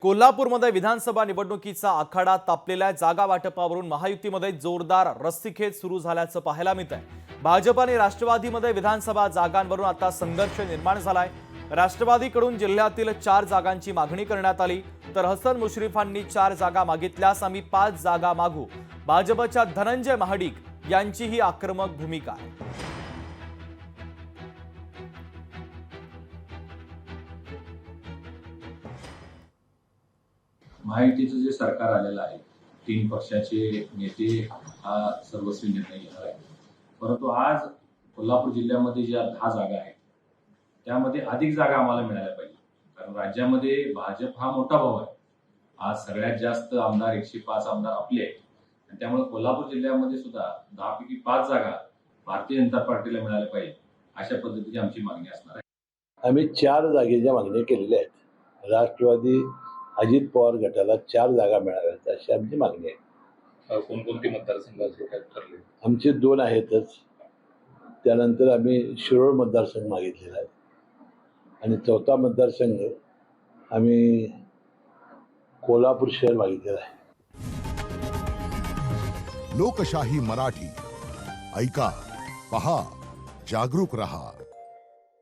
कोल्हापूरमध्ये विधानसभा निवडणुकीचा आखाडा तापलेल्या जागा वाटपावरून महायुतीमध्ये जोरदार रस्सीखेच सुरू झाल्याचं पाहायला मिळतंय। भाजप आणि राष्ट्रवादीमध्ये विधानसभा जागांवरून आता संघर्ष निर्माण झालाय। राष्ट्रवादीकडून जिल्ह्यातील 4 जागांची मागणी करण्यात आली, तर हसन मुश्रीफांनी 4 जागा मागितल्यास आम्ही 5 जागा मागू। भाजपच्या धनंजय महाडिक यांची ही आक्रमक भूमिका आहे। महायुतीचं जे सरकार आलेलं आहे, 3 पक्षाचे नेते हा सर्वस्वी निर्णय घेणार आहे। परंतु आज कोल्हापूर जिल्ह्यामध्ये ज्या 10 जागा आहेत त्यामध्ये अधिक जागा आम्हाला मिळायला पाहिजे, कारण राज्यामध्ये भाजप हा मोठा भाऊ आहे। आज सगळ्यात जास्त आमदार 105 आमदार आपले आहेत आणि त्यामुळे कोल्हापूर जिल्ह्यामध्ये सुद्धा 10 पैकी 5 जागा भारतीय जनता पार्टीला मिळायला पाहिजे, अशा पद्धतीची आमची मागणी असणार आहे। आम्ही 4 जागेच्या मागण्या केलेल्या आहेत। राष्ट्रवादी अजित पवार गटाला 4 जागा मिळाव्यात अशी आमची मागणी आहे। कोणकोणती मतदारसंघाचे काय ठरले? आमचे 2 आहेतच। त्यानंतर आम्ही शिरोळ मतदारसंघ मागितलेला आहे आणि 4था मतदारसंघ आम्ही कोल्हापूर शहर मागितलेला आहे। लोकशाही मराठी ऐका, पहा, जागरूक रहा।